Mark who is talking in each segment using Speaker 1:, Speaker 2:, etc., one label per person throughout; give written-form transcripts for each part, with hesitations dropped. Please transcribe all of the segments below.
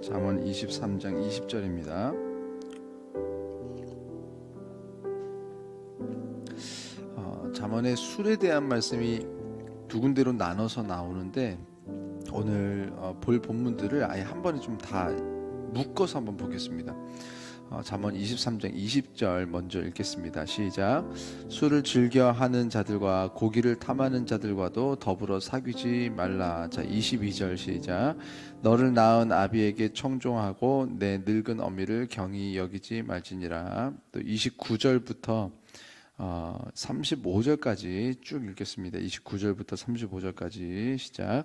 Speaker 1: 잠언 23장 20절입니다. 잠언의 술에 대한 말씀이 두 군데로 나눠서 나오는데 오늘 볼 본문들을 아예 한 번에 좀 다 묶어서 한번 보겠습니다. 잠언 23장 20절 먼저 읽겠습니다. 시작. 술을 즐겨 하는 자들과 고기를 탐하는 자들과도 더불어 사귀지 말라. 자, 22절 시작. 너를 낳은 아비에게 청종하고 내 늙은 어미를 경히 여기지 말지니라. 또 29절부터 35절까지 쭉 읽겠습니다. 29절부터 35절까지 시작.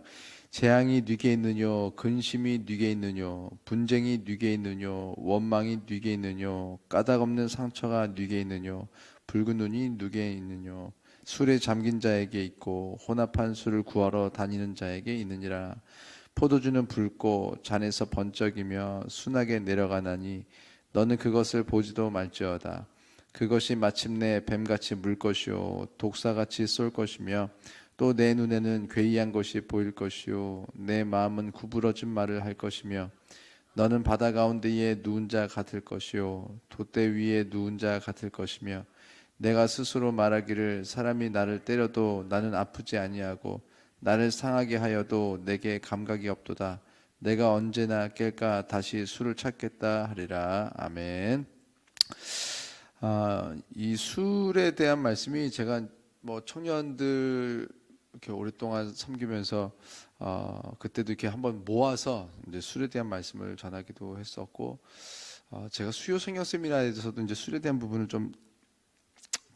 Speaker 1: 재앙이 네게 있느뇨, 근심이 네게 있느뇨, 분쟁이 네게 있느뇨, 원망이 네게 있느뇨, 까닭 없는 상처가 네게 있느뇨, 붉은 눈이 네게 있느뇨, 술에 잠긴 자에게 있고 혼합한 술을 구하러 다니는 자에게 있느니라. 포도주는 붉고 잔에서 번쩍이며 순하게 내려가나니 너는 그것을 보지도 말지어다. 그것이 마침내 뱀같이 물 것이요 독사같이 쏠 것이며 또 내 눈에는 괴이한 것이 보일 것이요 내 마음은 구부러진 말을 할 것이며 너는 바다 가운데에 누운 자 같을 것이요 돛대 위에 누운 자 같을 것이며 내가 스스로 말하기를 사람이 나를 때려도 나는 아프지 아니하고 나를 상하게 하여도 내게 감각이 없도다. 내가 언제나 깰까 다시 술을 찾겠다 하리라. 아멘. 이 술에 대한 말씀이 제가 뭐 청년들 이렇게 오랫동안 섬기면서 그때도 이렇게 한번 모아서 이제 술에 대한 말씀을 전하기도 했었고 제가 수요 성경 세미나에서도 이제 술에 대한 부분을 좀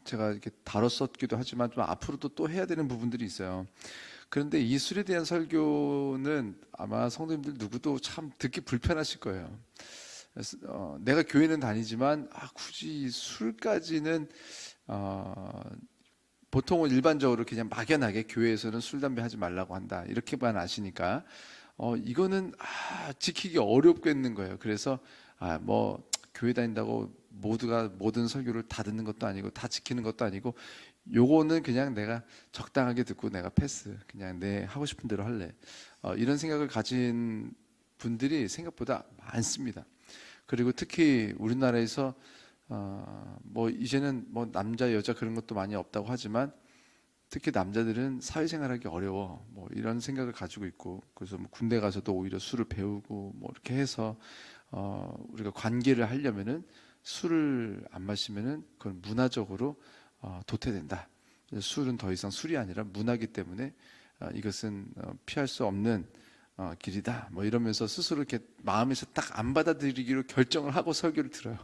Speaker 1: 제가 이렇게 다뤘었기도 하지만 좀 앞으로도 또 해야 되는 부분들이 있어요. 그런데 이 술에 대한 설교는 아마 성도님들 누구도 참 듣기 불편하실 거예요. 내가 교회는 다니지만 굳이 술까지는 보통은 일반적으로 그냥 막연하게 교회에서는 술 담배 하지 말라고 한다 이렇게만 아시니까 이거는 지키기 어렵겠는 거예요. 그래서 뭐 교회 다닌다고 모두가 모든 설교를 다 듣는 것도 아니고 다 지키는 것도 아니고 요거는 그냥 내가 적당하게 듣고 내가 패스 그냥 내 하고 싶은 대로 할래 이런 생각을 가진 분들이 생각보다 많습니다. 그리고 특히 우리나라에서 뭐 이제는 뭐 남자 여자 그런 것도 많이 없다고 하지만 특히 남자들은 사회생활하기 어려워 뭐 이런 생각을 가지고 있고 그래서 뭐 군대 가서도 오히려 술을 배우고 뭐 이렇게 해서 우리가 관계를 하려면은 술을 안 마시면은 그건 문화적으로 도태된다. 술은 더 이상 술이 아니라 문화이기 때문에 이것은 피할 수 없는 길이다. 뭐 이러면서 스스로 이렇게 마음에서 딱 안 받아들이기로 결정을 하고 설교를 들어요.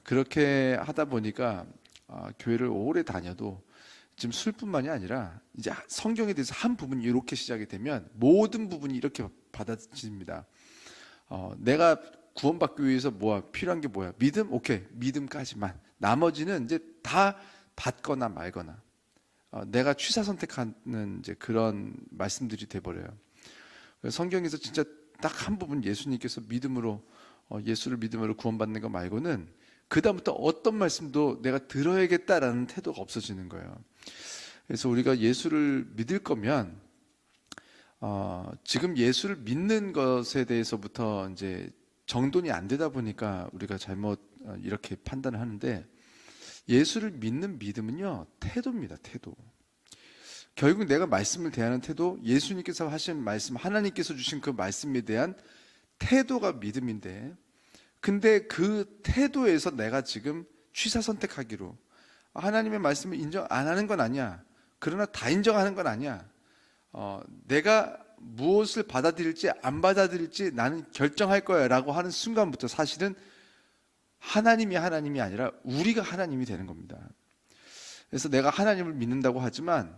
Speaker 1: 그렇게 하다 보니까 교회를 오래 다녀도 지금 술뿐만이 아니라 이제 성경에 대해서 한 부분이 이렇게 시작이 되면 모든 부분이 이렇게 받아들입니다. 내가 구원받기 위해서 필요한 게 뭐야? 믿음? 오케이, 믿음까지만. 나머지는 이제 다 받거나 말거나. 내가 취사 선택하는 이제 그런 말씀들이 돼버려요. 성경에서 진짜 딱 한 부분 예수님께서 믿음으로 예수를 믿음으로 구원받는 거 말고는 그 다음부터 어떤 말씀도 내가 들어야겠다라는 태도가 없어지는 거예요. 그래서 우리가 예수를 믿을 거면 지금 예수를 믿는 것에 대해서부터 이제 정돈이 안 되다 보니까 우리가 잘못 이렇게 판단을 하는데 예수를 믿는 믿음은요 태도입니다. 태도. 결국 내가 말씀을 대하는 태도, 예수님께서 하신 말씀, 하나님께서 주신 그 말씀에 대한 태도가 믿음인데 근데 그 태도에서 내가 지금 취사 선택하기로 하나님의 말씀을 인정 안 하는 건 아니야. 그러나 다 인정하는 건 아니야. 내가 무엇을 받아들일지 안 받아들일지 나는 결정할 거야 라고 하는 순간부터 사실은 하나님이 아니라 우리가 하나님이 되는 겁니다. 그래서 내가 하나님을 믿는다고 하지만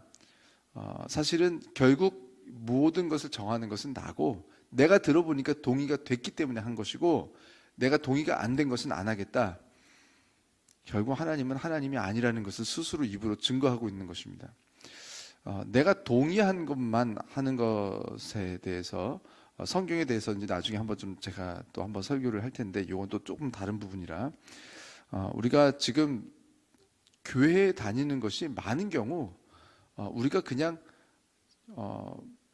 Speaker 1: 사실은 결국 모든 것을 정하는 것은 나고 내가 들어보니까 동의가 됐기 때문에 한 것이고 내가 동의가 안 된 것은 안 하겠다. 결국 하나님은 하나님이 아니라는 것을 스스로 입으로 증거하고 있는 것입니다. 내가 동의한 것만 하는 것에 대해서 성경에 대해서 이제 나중에 한번 좀 제가 또 한번 설교를 할 텐데 이건 또 조금 다른 부분이라 우리가 지금 교회에 다니는 것이 많은 경우 우리가 그냥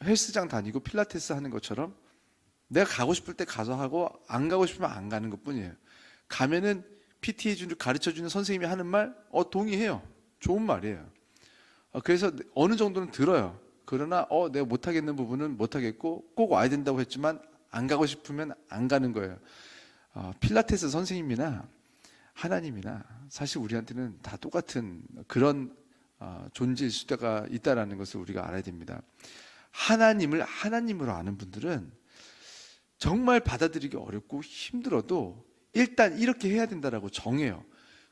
Speaker 1: 헬스장 다니고 필라테스 하는 것처럼 내가 가고 싶을 때 가서 하고 안 가고 싶으면 안 가는 것뿐이에요. 가면은 PT 해주는 가르쳐주는 선생님이 하는 말 동의해요. 좋은 말이에요. 그래서 어느 정도는 들어요. 그러나 내가 못하겠는 부분은 못하겠고 꼭 와야 된다고 했지만 안 가고 싶으면 안 가는 거예요. 필라테스 선생님이나 하나님이나 사실 우리한테는 다 똑같은 그런 존재일 수가 있다는 것을 우리가 알아야 됩니다. 하나님을 하나님으로 아는 분들은 정말 받아들이기 어렵고 힘들어도 일단 이렇게 해야 된다라고 정해요.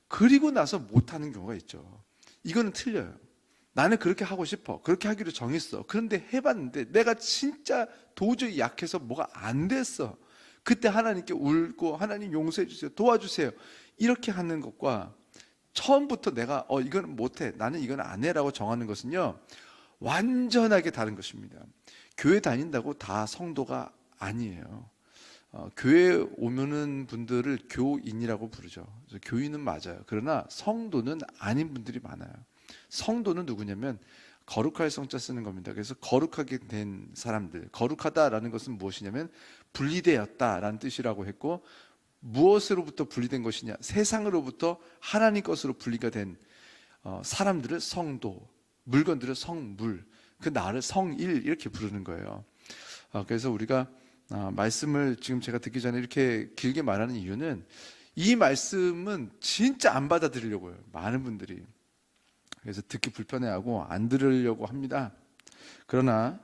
Speaker 1: 그리고 나서 못하는 경우가 있죠. 이거는 틀려요. 나는 그렇게 하고 싶어. 그렇게 하기로 정했어. 그런데 해봤는데 내가 진짜 도저히 약해서 뭐가 안 됐어. 그때 하나님께 울고 하나님 용서해 주세요. 도와주세요. 이렇게 하는 것과 처음부터 내가 이건 못해. 나는 이건 안 해라고 정하는 것은요. 완전하게 다른 것입니다. 교회 다닌다고 다 성도가 아니에요. 교회 오면은 분들을 교인이라고 부르죠. 그래서 교인은 맞아요. 그러나 성도는 아닌 분들이 많아요. 성도는 누구냐면 거룩할 성자 쓰는 겁니다. 그래서 거룩하게 된 사람들, 거룩하다라는 것은 무엇이냐면 분리되었다라는 뜻이라고 했고, 무엇으로부터 분리된 것이냐? 세상으로부터 하나님 것으로 분리가 된 사람들을 성도, 물건들을 성물, 그 나를 성일 이렇게 부르는 거예요. 그래서 우리가 말씀을 지금 제가 듣기 전에 이렇게 길게 말하는 이유는 이 말씀은 진짜 안 받아들이려고 해요. 많은 분들이. 그래서 듣기 불편해하고 안 들으려고 합니다. 그러나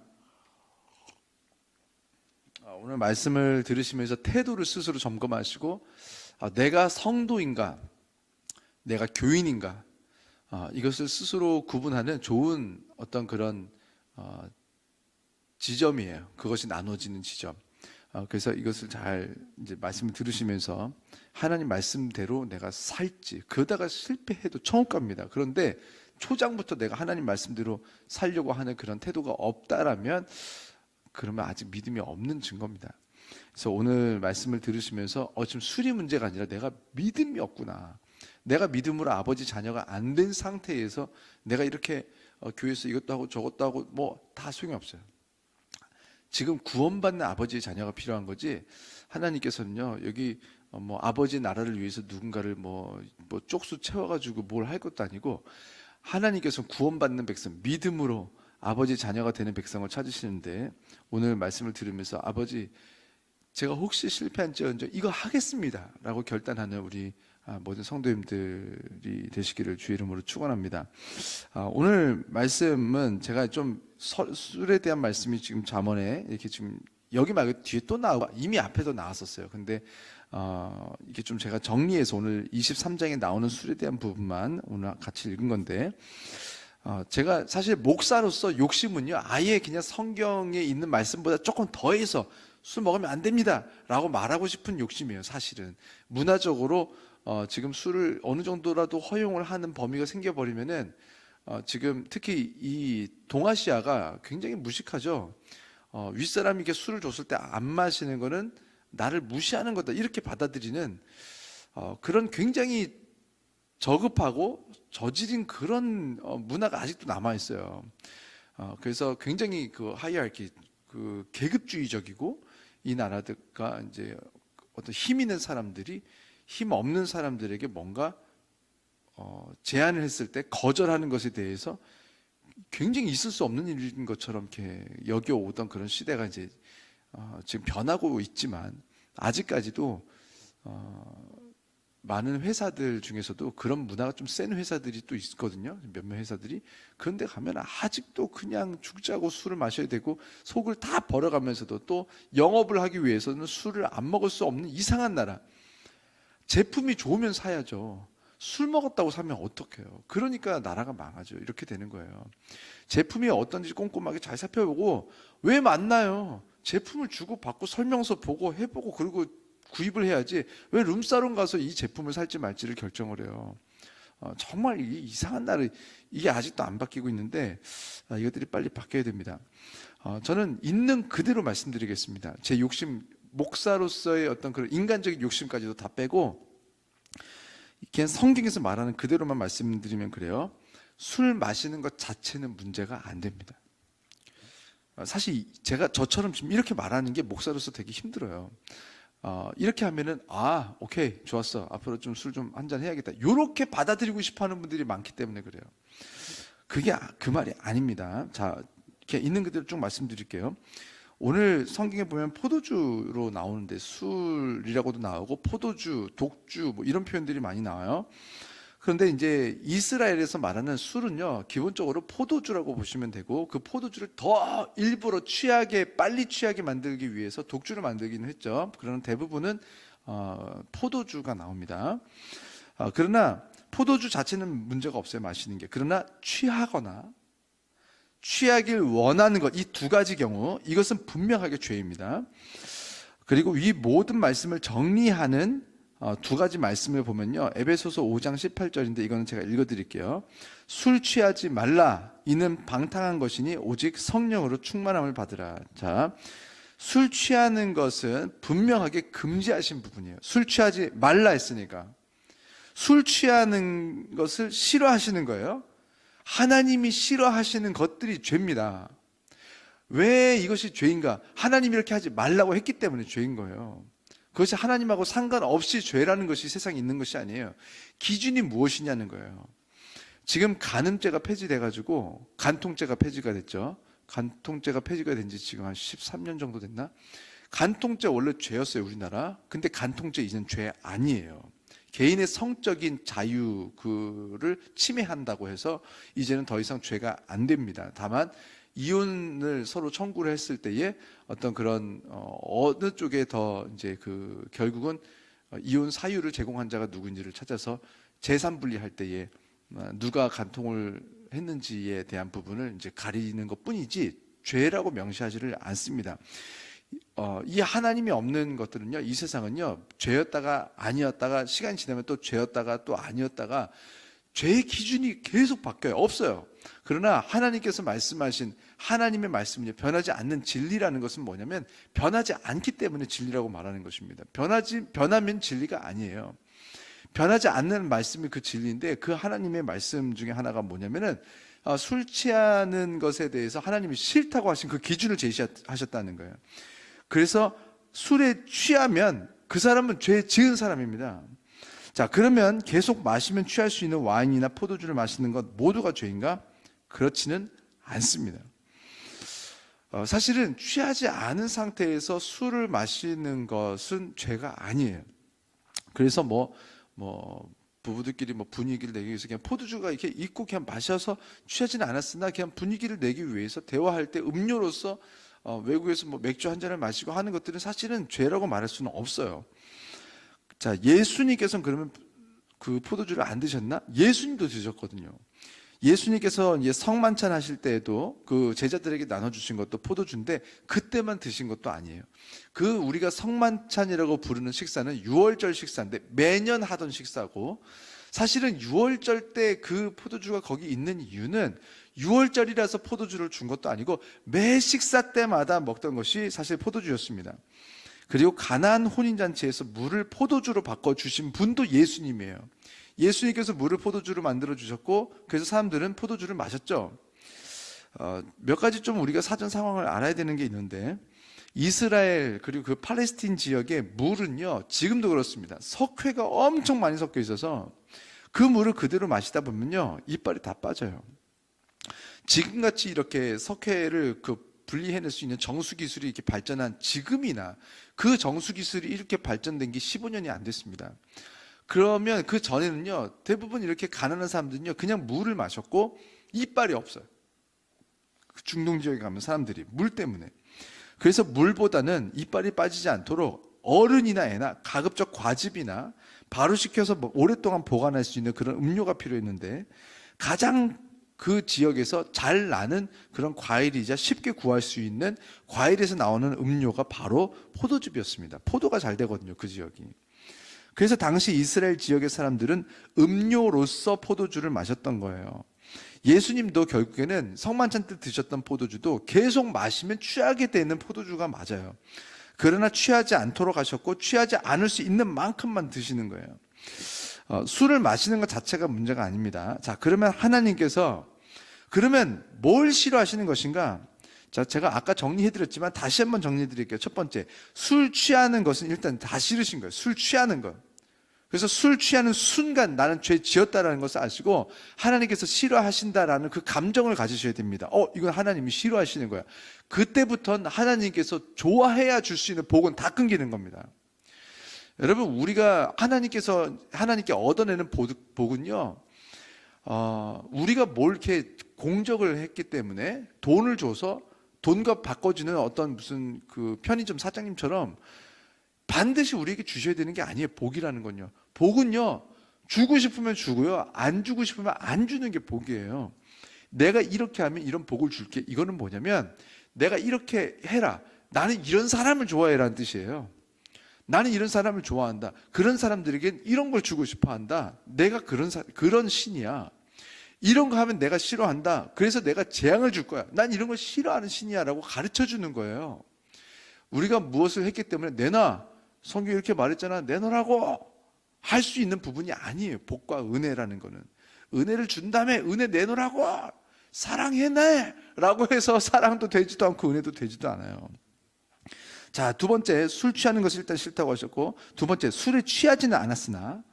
Speaker 1: 오늘 말씀을 들으시면서 태도를 스스로 점검하시고 내가 성도인가, 내가 교인인가, 이것을 스스로 구분하는 좋은 어떤 그런 지점이에요. 그것이 나눠지는 지점. 그래서 이것을 잘 이제 말씀을 들으시면서 하나님 말씀대로 내가 살지, 그러다가 실패해도 천국 갑니다. 그런데 초장부터 내가 하나님 말씀대로 살려고 하는 그런 태도가 없다라면 그러면 아직 믿음이 없는 증거입니다. 그래서 오늘 말씀을 들으시면서 지금 술이 문제가 아니라 내가 믿음이 없구나. 내가 믿음으로 아버지 자녀가 안 된 상태에서 내가 이렇게 교회에서 이것도 하고 저것도 하고 뭐 다 소용이 없어요. 지금 구원받는 아버지의 자녀가 필요한 거지, 하나님께서는요 여기 뭐 아버지 나라를 위해서 누군가를 뭐 쪽수 채워가지고 뭘 할 것도 아니고, 하나님께서는 구원받는 백성, 믿음으로 아버지 자녀가 되는 백성을 찾으시는데, 오늘 말씀을 들으면서 아버지 제가 혹시 실패한지언정 이거 하겠습니다 라고 결단하는 우리 모든 성도님들이 되시기를 주의 이름으로 축원합니다. 오늘 말씀은 제가 좀 술에 대한 말씀이 지금 잠언에 이렇게 지금 여기 말고 뒤에 또 나오고 이미 앞에도 나왔었어요. 근데 이게 좀 제가 정리해서 오늘 23장에 나오는 술에 대한 부분만 오늘 같이 읽은 건데, 제가 사실 목사로서 욕심은요 아예 그냥 성경에 있는 말씀보다 조금 더해서 술 먹으면 안 됩니다 라고 말하고 싶은 욕심이에요. 사실은 문화적으로 지금 술을 어느 정도라도 허용을 하는 범위가 생겨버리면은 지금 특히 이 동아시아가 굉장히 무식하죠. 윗사람이 이렇게 술을 줬을 때 안 마시는 거는 나를 무시하는 거다 이렇게 받아들이는 그런 굉장히 저급하고 저질인 그런 문화가 아직도 남아 있어요. 그래서 굉장히 그 하이아르키, 그 계급주의적이고, 이 나라들과 이제 어떤 힘 있는 사람들이 힘 없는 사람들에게 뭔가 제안을 했을 때 거절하는 것에 대해서 굉장히 있을 수 없는 일인 것처럼 이렇게 여겨오던 그런 시대가 이제 지금 변하고 있지만, 아직까지도 많은 회사들 중에서도 그런 문화가 좀 센 회사들이 또 있거든요. 몇몇 회사들이. 그런데 가면 아직도 그냥 죽자고 술을 마셔야 되고 속을 다 벌어가면서도 또 영업을 하기 위해서는 술을 안 먹을 수 없는 이상한 나라. 제품이 좋으면 사야죠. 술 먹었다고 사면 어떡해요. 그러니까 나라가 망하죠. 이렇게 되는 거예요. 제품이 어떤지 꼼꼼하게 잘 살펴보고, 왜 맞나요? 제품을 주고 받고 설명서 보고 해보고 그리고 구입을 해야지, 왜 룸사롱 가서 이 제품을 살지 말지를 결정을 해요. 정말 이상한 나라, 이게 아직도 안 바뀌고 있는데 이것들이 빨리 바뀌어야 됩니다. 저는 있는 그대로 말씀드리겠습니다. 제 욕심, 목사로서의 어떤 그런 인간적인 욕심까지도 다 빼고 그냥 성경에서 말하는 그대로만 말씀드리면 그래요. 술 마시는 것 자체는 문제가 안 됩니다. 사실 제가 저처럼 지금 이렇게 말하는 게 목사로서 되게 힘들어요. 이렇게 하면은 오케이 좋았어, 앞으로 좀 술 좀 한잔 해야겠다, 이렇게 받아들이고 싶어하는 분들이 많기 때문에 그래요. 그게 그 말이 아닙니다. 자, 이렇게 있는 그대로 쭉 말씀드릴게요. 오늘 성경에 보면 포도주로 나오는데 술이라고도 나오고 포도주, 독주 뭐 이런 표현들이 많이 나와요. 그런데 이제 이스라엘에서 말하는 술은요, 기본적으로 포도주라고 보시면 되고, 그 포도주를 더 일부러 빨리 취하게 만들기 위해서 독주를 만들기는 했죠. 그러나 대부분은 포도주가 나옵니다. 그러나 포도주 자체는 문제가 없어요, 마시는 게. 그러나 취하거나 취하길 원하는 것, 이 두 가지 경우, 이것은 분명하게 죄입니다. 그리고 이 모든 말씀을 정리하는 두 가지 말씀을 보면요, 에베소서 5장 18절인데 이거는 제가 읽어드릴게요. 술 취하지 말라, 이는 방탕한 것이니 오직 성령으로 충만함을 받으라. 자, 술 취하는 것은 분명하게 금지하신 부분이에요. 술 취하지 말라 했으니까 술 취하는 것을 싫어하시는 거예요. 하나님이 싫어하시는 것들이 죄입니다. 왜 이것이 죄인가? 하나님이 이렇게 하지 말라고 했기 때문에 죄인 거예요. 그것이 하나님하고 상관없이 죄라는 것이 세상에 있는 것이 아니에요. 기준이 무엇이냐는 거예요. 지금 간음죄가 폐지돼가지고 간통죄가 폐지가 됐죠. 간통죄가 폐지가 된 지 지금 한 13년 정도 됐나? 간통죄 원래 죄였어요, 우리나라. 근데 간통죄 이제는 죄 아니에요. 개인의 성적인 자유를 침해한다고 해서 이제는 더 이상 죄가 안 됩니다. 다만 이혼을 서로 청구를 했을 때에 어떤 그런 어느 쪽에 더 이제 결국은 이혼 사유를 제공한 자가 누구인지를 찾아서 재산 분리할 때에 누가 간통을 했는지에 대한 부분을 이제 가리는 것뿐이지 죄라고 명시하지를 않습니다. 이 하나님이 없는 것들은요, 이 세상은요, 죄였다가 아니었다가 시간이 지나면 또 죄였다가 또 아니었다가 죄의 기준이 계속 바뀌어요. 없어요. 그러나 하나님께서 말씀하신 하나님의 말씀은요, 변하지 않는 진리라는 것은 뭐냐면 변하지 않기 때문에 진리라고 말하는 것입니다. 변하면 진리가 아니에요. 변하지 않는 말씀이 그 진리인데, 그 하나님의 말씀 중에 하나가 뭐냐면은 술 취하는 것에 대해서 하나님이 싫다고 하신 그 기준을 제시하셨다는 거예요. 그래서 술에 취하면 그 사람은 죄 지은 사람입니다. 자, 그러면 계속 마시면 취할 수 있는 와인이나 포도주를 마시는 것 모두가 죄인가? 그렇지는 않습니다. 사실은 취하지 않은 상태에서 술을 마시는 것은 죄가 아니에요. 그래서 부부들끼리 분위기를 내기 위해서 그냥 포도주가 이렇게 있고 그냥 마셔서 취하지는 않았으나 그냥 분위기를 내기 위해서 대화할 때 음료로서 외국에서 맥주 한 잔을 마시고 하는 것들은 사실은 죄라고 말할 수는 없어요. 자, 예수님께서는 그러면 그 포도주를 안 드셨나? 예수님도 드셨거든요. 예수님께서 이제 성만찬 하실 때에도 그 제자들에게 나눠주신 것도 포도주인데 그때만 드신 것도 아니에요. 우리가 성만찬이라고 부르는 식사는 유월절 식사인데 매년 하던 식사고, 사실은 유월절 때 그 포도주가 거기 있는 이유는 유월절이라서 포도주를 준 것도 아니고 매 식사 때마다 먹던 것이 사실 포도주였습니다. 그리고 가나안 혼인잔치에서 물을 포도주로 바꿔주신 분도 예수님이에요. 예수님께서 물을 포도주로 만들어 주셨고, 그래서 사람들은 포도주를 마셨죠. 몇 가지 좀 우리가 사전 상황을 알아야 되는 게 있는데, 이스라엘 그리고 그 팔레스틴 지역의 물은요, 지금도 그렇습니다. 석회가 엄청 많이 섞여 있어서 그 물을 그대로 마시다 보면요, 이빨이 다 빠져요. 지금같이 이렇게 석회를 분리해낼 수 있는 정수 기술이 이렇게 발전한 지금이나 그 정수 기술이 이렇게 발전된 게 15년이 안 됐습니다. 그러면 그 전에는요, 대부분 이렇게 가난한 사람들은요, 그냥 물을 마셨고 이빨이 없어요. 중동 지역에 가면 사람들이 물 때문에. 그래서 물보다는 이빨이 빠지지 않도록 어른이나 애나 가급적 과즙이나 바로 식혀서 오랫동안 보관할 수 있는 그런 음료가 필요했는데, 가장 그 지역에서 잘 나는 그런 과일이자 쉽게 구할 수 있는 과일에서 나오는 음료가 바로 포도즙이었습니다. 포도가 잘 되거든요, 그 지역이. 그래서 당시 이스라엘 지역의 사람들은 음료로서 포도주를 마셨던 거예요. 예수님도 결국에는 성만찬 때 드셨던 포도주도 계속 마시면 취하게 되는 포도주가 맞아요. 그러나 취하지 않도록 하셨고, 취하지 않을 수 있는 만큼만 드시는 거예요. 술을 마시는 것 자체가 문제가 아닙니다. 자, 그러면 하나님께서 그러면 뭘 싫어하시는 것인가? 자, 제가 아까 정리해드렸지만 다시 한번 정리해드릴게요. 첫 번째, 술 취하는 것은 일단 다 싫으신 거예요. 술 취하는 거. 그래서 술 취하는 순간 나는 죄 지었다라는 것을 아시고 하나님께서 싫어하신다라는 그 감정을 가지셔야 됩니다. 이건 하나님이 싫어하시는 거야. 그때부터는 하나님께서 좋아해야 줄 수 있는 복은 다 끊기는 겁니다. 여러분, 우리가 하나님께 얻어내는 복은요, 우리가 뭘 이렇게 공적을 했기 때문에 돈을 줘서 돈과 바꿔주는 어떤 무슨 그 편의점 사장님처럼 반드시 우리에게 주셔야 되는 게 아니에요. 복이라는 건요. 복은요, 주고 싶으면 주고요, 안 주고 싶으면 안 주는 게 복이에요. 내가 이렇게 하면 이런 복을 줄게. 이거는 뭐냐면 내가 이렇게 해라. 나는 이런 사람을 좋아해라는 뜻이에요. 나는 이런 사람을 좋아한다. 그런 사람들에겐 이런 걸 주고 싶어 한다. 내가 그런 신이야. 이런 거 하면 내가 싫어한다. 그래서 내가 재앙을 줄 거야. 난 이런 걸 싫어하는 신이야 라고 가르쳐 주는 거예요. 우리가 무엇을 했기 때문에 내놔. 성경이 이렇게 말했잖아. 내놓으라고 할 수 있는 부분이 아니에요. 복과 은혜라는 거는. 은혜를 준 다음에 은혜 내놓으라고 사랑해내 라고 해서 사랑도 되지도 않고 은혜도 되지도 않아요. 자, 두 번째, 술 취하는 것을 일단 싫다고 하셨고, 두 번째, 술에 취하지는 않았으나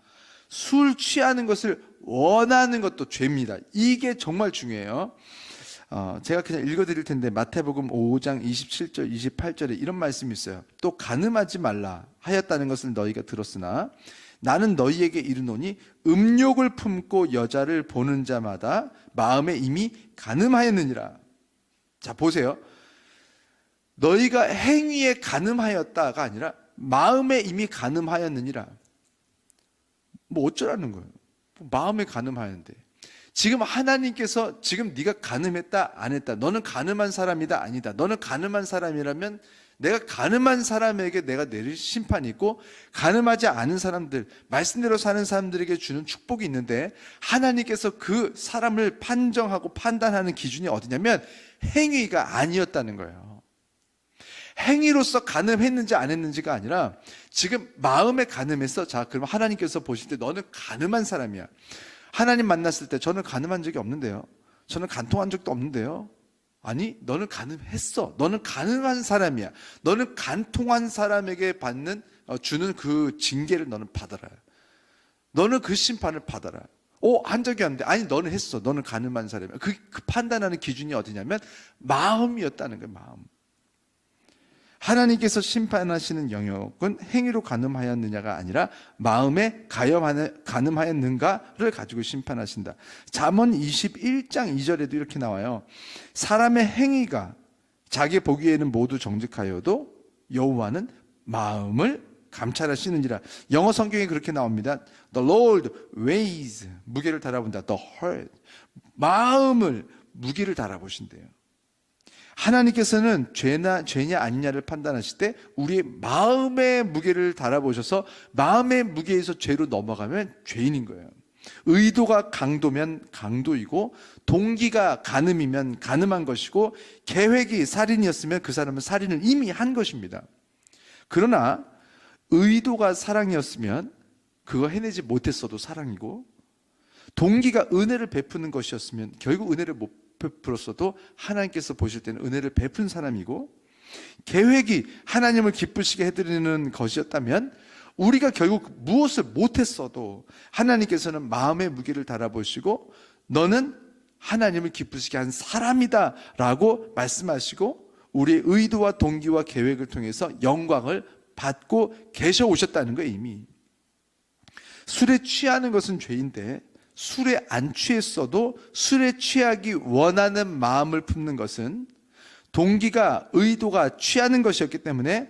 Speaker 1: 술 취하는 것을 원하는 것도 죄입니다. 이게 정말 중요해요. 제가 그냥 읽어드릴 텐데 마태복음 5장 27절 28절에 이런 말씀이 있어요. 또 간음하지 말라 하였다는 것을 너희가 들었으나 나는 너희에게 이르노니 음욕을 품고 여자를 보는 자마다 마음에 이미 간음하였느니라. 자, 보세요. 너희가 행위에 간음하였다가 아니라 마음에 이미 간음하였느니라. 뭐 어쩌라는 거예요? 마음에 간음하였는데 지금 하나님께서 지금 네가 간음했다 안 했다, 너는 간음한 사람이다 아니다, 너는 간음한 사람이라면 내가 간음한 사람에게 내가 내릴 심판이 있고 간음하지 않은 사람들, 말씀대로 사는 사람들에게 주는 축복이 있는데 하나님께서 그 사람을 판정하고 판단하는 기준이 어디냐면 행위가 아니었다는 거예요. 행위로서 간음했는지 안 했는지가 아니라 지금 마음에 간음했어. 자, 그럼 하나님께서 보실 때 너는 간음한 사람이야. 하나님 만났을 때 저는 간음한 적이 없는데요, 저는 간통한 적도 없는데요. 아니, 너는 간음했어. 너는 간음한 사람이야. 너는 간통한 사람에게 주는 그 징계를 너는 받아라. 너는 그 심판을 받아라. 한 적이 없는데, 아니 너는 했어. 너는 간음한 사람이야. 그 판단하는 기준이 어디냐면 마음이었다는 거예요. 마음. 하나님께서 심판하시는 영역은 행위로 간음하였느냐가 아니라 마음에 간음하였는가를 가지고 심판하신다. 잠언 21장 2절에도 이렇게 나와요. 사람의 행위가 자기 보기에는 모두 정직하여도 여호와는 마음을 감찰하시느니라. 영어 성경에 그렇게 나옵니다. The Lord weighs, 무게를 달아본다. The heart, 마음을 무게를 달아보신대요. 하나님께서는 죄냐 아니냐를 판단하실 때 우리의 마음의 무게를 달아보셔서 마음의 무게에서 죄로 넘어가면 죄인인 거예요. 의도가 강도면 강도이고, 동기가 간음이면 간음한 것이고, 계획이 살인이었으면 그 사람은 살인을 이미 한 것입니다. 그러나 의도가 사랑이었으면 그거 해내지 못했어도 사랑이고, 동기가 은혜를 베푸는 것이었으면 결국 은혜를 못 베풀었어도 하나님께서 보실 때는 은혜를 베푼 사람이고, 계획이 하나님을 기쁘시게 해드리는 것이었다면 우리가 결국 무엇을 못했어도 하나님께서는 마음의 무게를 달아보시고 너는 하나님을 기쁘시게 한 사람이다 라고 말씀하시고 우리의 의도와 동기와 계획을 통해서 영광을 받고 계셔 오셨다는 거예요. 이미 술에 취하는 것은 죄인데, 술에 안 취했어도 술에 취하기 원하는 마음을 품는 것은 동기가, 의도가 취하는 것이었기 때문에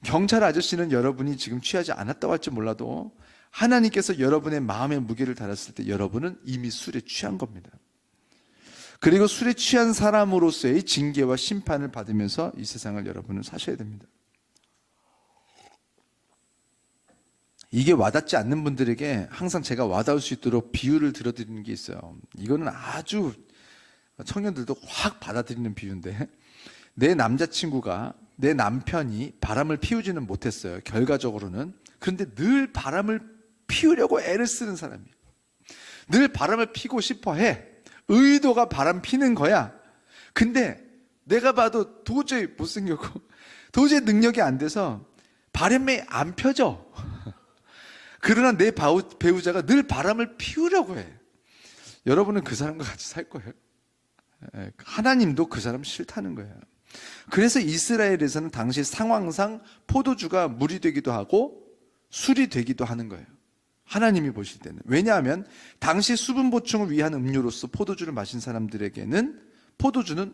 Speaker 1: 경찰 아저씨는 여러분이 지금 취하지 않았다고 할지 몰라도 하나님께서 여러분의 마음의 무게를 달았을 때 여러분은 이미 술에 취한 겁니다. 그리고 술에 취한 사람으로서의 징계와 심판을 받으면서 이 세상을 여러분은 사셔야 됩니다. 이게 와닿지 않는 분들에게 항상 제가 와닿을 수 있도록 비유를 들어드리는 게 있어요. 이거는 아주 청년들도 확 받아들이는 비유인데, 내 남자친구가, 내 남편이 바람을 피우지는 못했어요, 결과적으로는. 그런데 늘 바람을 피우려고 애를 쓰는 사람이에요. 늘 바람을 피고 싶어 해. 의도가 바람 피는 거야. 근데 내가 봐도 도저히 못생겼고 도저히 능력이 안 돼서 바람이 안 펴져. 그러나 내 배우자가 늘 바람을 피우려고 해. 여러분은 그 사람과 같이 살 거예요? 하나님도 그 사람 싫다는 거예요. 그래서 이스라엘에서는 당시 상황상 포도주가 물이 되기도 하고 술이 되기도 하는 거예요. 하나님이 보실 때는. 왜냐하면 당시 수분 보충을 위한 음료로서 포도주를 마신 사람들에게는 포도주는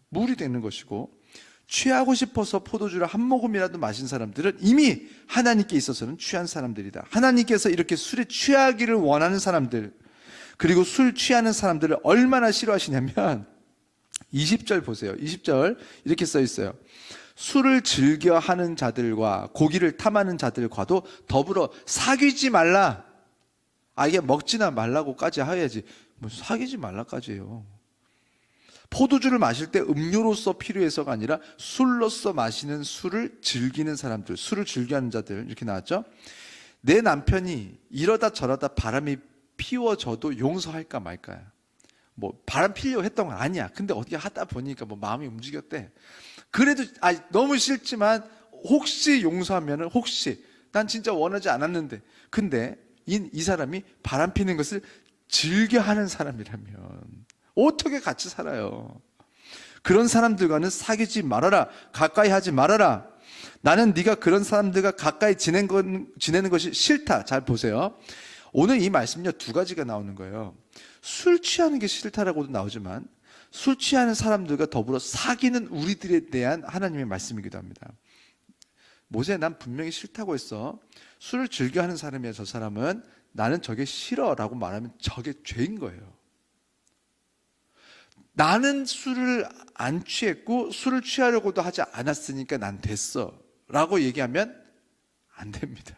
Speaker 1: 물이 되는 것이고, 취하고 싶어서 포도주를 한 모금이라도 마신 사람들은 이미 하나님께 있어서는 취한 사람들이다. 하나님께서 이렇게 술에 취하기를 원하는 사람들, 그리고 술 취하는 사람들을 얼마나 싫어하시냐면 20절 보세요. 20절 이렇게 써 있어요. 술을 즐겨 하는 자들과 고기를 탐하는 자들과도 더불어 사귀지 말라. 이게 먹지나 말라고까지 해야지 뭐 사귀지 말라까지 해요. 포도주를 마실 때 음료로서 필요해서가 아니라 술로서 마시는 술을 즐기는 사람들, 술을 즐겨하는 자들, 이렇게 나왔죠. 내 남편이 이러다 저러다 바람이 피워져도 용서할까 말까요? 뭐 바람 피려고 했던 건 아니야. 근데 어떻게 하다 보니까 뭐 마음이 움직였대. 그래도 너무 싫지만 혹시 용서하면은, 혹시 난 진짜 원하지 않았는데, 근데 이 사람이 바람 피는 것을 즐겨하는 사람이라면 어떻게 같이 살아요? 그런 사람들과는 사귀지 말아라. 가까이 하지 말아라. 나는 네가 그런 사람들과 가까이 지내는 것이 싫다. 잘 보세요. 오늘 이 말씀은요, 두 가지가 나오는 거예요. 술 취하는 게 싫다라고도 나오지만 술 취하는 사람들과 더불어 사귀는 우리들에 대한 하나님의 말씀이기도 합니다. 모세, 난 분명히 싫다고 했어. 술을 즐겨하는 사람이야. 저 사람은. 나는 저게 싫어라고 말하면 저게 죄인 거예요. 나는 술을 안 취했고 술을 취하려고도 하지 않았으니까 난 됐어 라고 얘기하면 안 됩니다.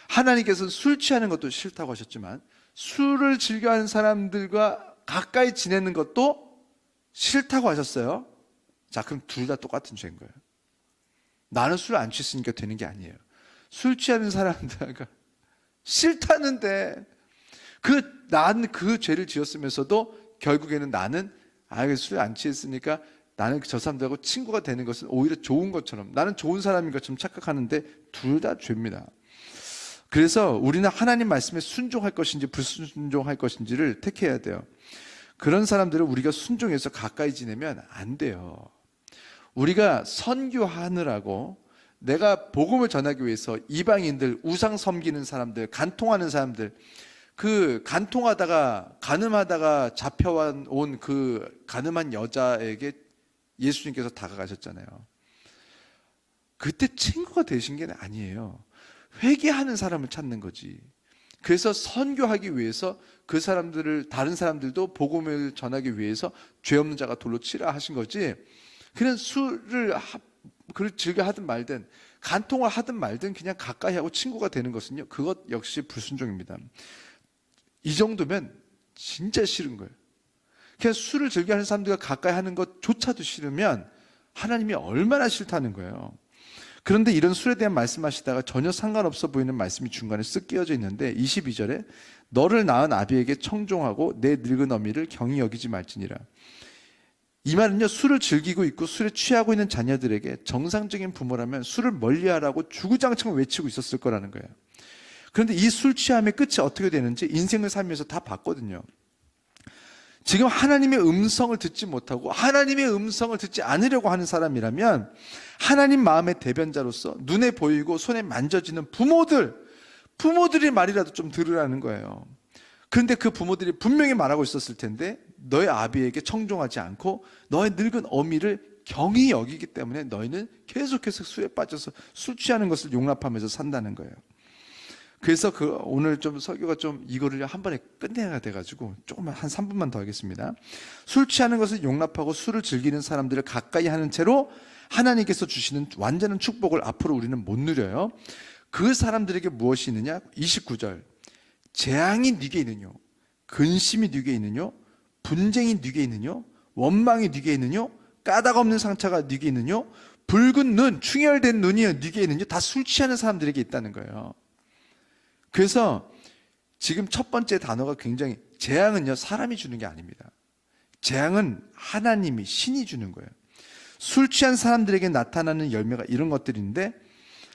Speaker 1: 하나님께서는 술 취하는 것도 싫다고 하셨지만 술을 즐겨하는 사람들과 가까이 지내는 것도 싫다고 하셨어요. 자, 그럼 둘 다 똑같은 죄인 거예요. 나는 술 안 취했으니까 되는 게 아니에요. 술 취하는 사람들과 싫다는데 난 그 죄를 지었으면서도 결국에는 나는 술 안 취했으니까 나는 저 사람들하고 친구가 되는 것은 오히려 좋은 것처럼, 나는 좋은 사람인 것처럼 착각하는데 둘 다 죄입니다. 그래서 우리는 하나님 말씀에 순종할 것인지 불순종할 것인지를 택해야 돼요. 그런 사람들을 우리가 순종해서 가까이 지내면 안 돼요. 우리가 선교하느라고, 내가 복음을 전하기 위해서 이방인들, 우상 섬기는 사람들, 간통하는 사람들, 가늠하다가 잡혀온 그 가늠한 여자에게 예수님께서 다가가셨잖아요. 그때 친구가 되신 게 아니에요. 회개하는 사람을 찾는 거지. 그래서 선교하기 위해서 그 사람들을, 다른 사람들도 복음을 전하기 위해서 죄 없는 자가 돌로 치라 하신 거지. 그냥 술을 즐겨 하든 말든, 간통을 하든 말든 그냥 가까이 하고 친구가 되는 것은요, 그것 역시 불순종입니다. 이 정도면 진짜 싫은 거예요. 그냥 술을 즐겨하는 사람들과 가까이 하는 것조차도 싫으면 하나님이 얼마나 싫다는 거예요. 그런데 이런 술에 대한 말씀하시다가 전혀 상관없어 보이는 말씀이 중간에 쓱 끼어져 있는데 22절에 너를 낳은 아비에게 청종하고 내 늙은 어미를 경히 여기지 말지니라. 이 말은요, 술을 즐기고 있고 술에 취하고 있는 자녀들에게 정상적인 부모라면 술을 멀리하라고 주구장창 외치고 있었을 거라는 거예요. 그런데 이 술 취함의 끝이 어떻게 되는지 인생을 살면서 다 봤거든요. 지금 하나님의 음성을 듣지 못하고 하나님의 음성을 듣지 않으려고 하는 사람이라면 하나님 마음의 대변자로서 눈에 보이고 손에 만져지는 부모들의 말이라도 좀 들으라는 거예요. 그런데 그 부모들이 분명히 말하고 있었을 텐데 너의 아비에게 청종하지 않고 너의 늙은 어미를 경히 여기기 때문에 너희는 계속해서 술에 빠져서 술 취하는 것을 용납하면서 산다는 거예요. 그래서 오늘 좀 설교가 좀 이거를 한 번에 끝내야 돼가지고 조금만 한 3분만 더 하겠습니다. 술 취하는 것을 용납하고 술을 즐기는 사람들을 가까이 하는 채로 하나님께서 주시는 완전한 축복을 앞으로 우리는 못 누려요. 그 사람들에게 무엇이 있느냐? 29절. 재앙이 네게 있느뇨? 근심이 네게 있느뇨? 분쟁이 네게 있느뇨? 원망이 네게 있느뇨? 까닭 없는 상처가 네게 있느뇨? 붉은 눈, 충혈된 눈이 네게 있느뇨? 다 술 취하는 사람들에게 있다는 거예요. 그래서 지금 첫 번째 단어가 굉장히, 재앙은요 사람이 주는 게 아닙니다. 재앙은 하나님이, 신이 주는 거예요. 술 취한 사람들에게 나타나는 열매가 이런 것들인데,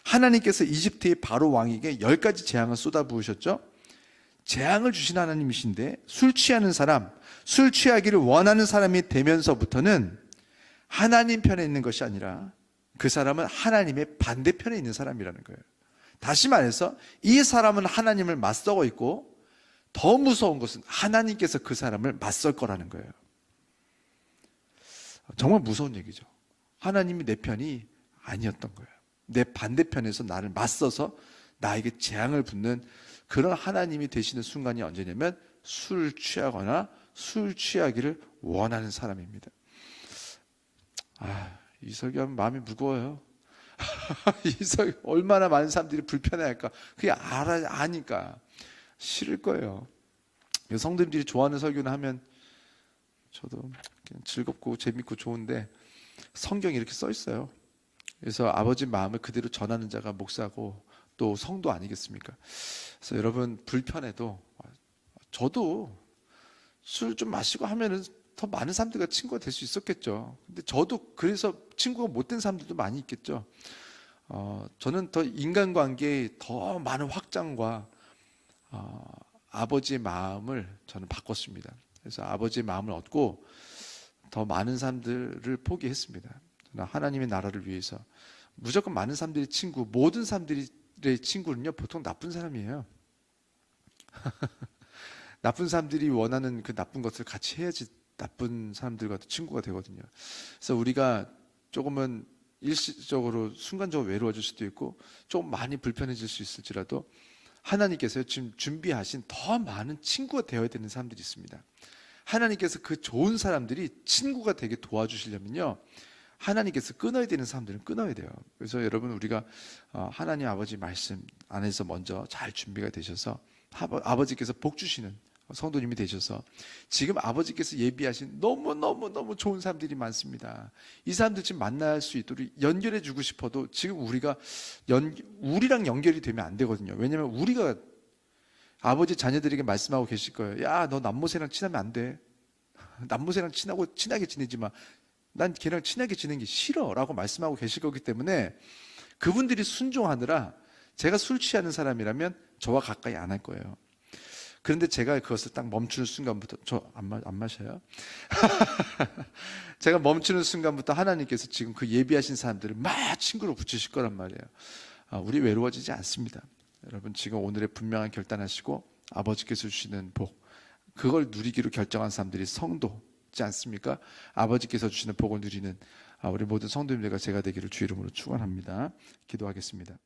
Speaker 1: 하나님께서 이집트의 바로 왕에게 10가지 재앙을 쏟아부으셨죠. 재앙을 주신 하나님이신데 술 취하는 사람, 술 취하기를 원하는 사람이 되면서부터는 하나님 편에 있는 것이 아니라 그 사람은 하나님의 반대편에 있는 사람이라는 거예요. 다시 말해서 이 사람은 하나님을 맞서고 있고, 더 무서운 것은 하나님께서 그 사람을 맞설 거라는 거예요. 정말 무서운 얘기죠. 하나님이 내 편이 아니었던 거예요. 내 반대편에서 나를 맞서서 나에게 재앙을 붓는 그런 하나님이 되시는 순간이 언제냐면 술 취하거나 술 취하기를 원하는 사람입니다. 이 설교하면 마음이 무거워요. 이 설교 얼마나 많은 사람들이 불편해할까. 그게 아니까 싫을 거예요. 성도님들이 좋아하는 설교는 하면 저도 그냥 즐겁고 재밌고 좋은데, 성경에 이렇게 써 있어요. 그래서 아버지 마음을 그대로 전하는 자가 목사고 또 성도 아니겠습니까? 그래서 여러분 불편해도, 저도 술 좀 마시고 하면은 더 많은 사람들과 친구가 될 수 있었겠죠. 근데 저도 그래서 친구가 못 된 사람들도 많이 있겠죠. 저는 더 인간관계에 더 많은 확장과 아버지의 마음을 저는 바꿨습니다. 그래서 아버지의 마음을 얻고 더 많은 사람들을 포기했습니다. 저는 하나님의 나라를 위해서 무조건 많은 사람들이 친구, 모든 사람들의 친구는요 보통 나쁜 사람이에요. 나쁜 사람들이 원하는 그 나쁜 것을 같이 해야지 나쁜 사람들과 친구가 되거든요. 그래서 우리가 조금은 일시적으로 순간적으로 외로워질 수도 있고 좀 많이 불편해질 수 있을지라도, 하나님께서 지금 준비하신 더 많은 친구가 되어야 되는 사람들이 있습니다. 하나님께서 그 좋은 사람들이 친구가 되게 도와주시려면요, 하나님께서 끊어야 되는 사람들은 끊어야 돼요. 그래서 여러분 우리가 하나님 아버지 말씀 안에서 먼저 잘 준비가 되셔서 아버지께서 복 주시는 성도님이 되셔서, 지금 아버지께서 예비하신 너무너무 좋은 사람들이 많습니다. 이 사람들 지금 만날 수 있도록 연결해 주고 싶어도 지금 우리랑 연결이 되면 안 되거든요. 왜냐하면 우리가 아버지 자녀들에게 말씀하고 계실 거예요. 야, 너 남모세랑 친하면 안 돼. 남모세랑 친하게 지내지 마. 난 걔랑 친하게 지내는 게 싫어 라고 말씀하고 계실 거기 때문에, 그분들이 순종하느라 제가 술 취하는 사람이라면 저와 가까이 안 할 거예요. 그런데 제가 그것을 딱 멈추는 순간부터, 저 안 마셔요? 제가 멈추는 순간부터 하나님께서 지금 그 예비하신 사람들을 막 친구로 붙이실 거란 말이에요. 우리 외로워지지 않습니다. 여러분 지금 오늘의 분명한 결단하시고 아버지께서 주시는 복, 그걸 누리기로 결정한 사람들이 성도지 않습니까? 아버지께서 주시는 복을 누리는 우리 모든 성도님들과 제가 되기를 주 이름으로 축원합니다. 기도하겠습니다.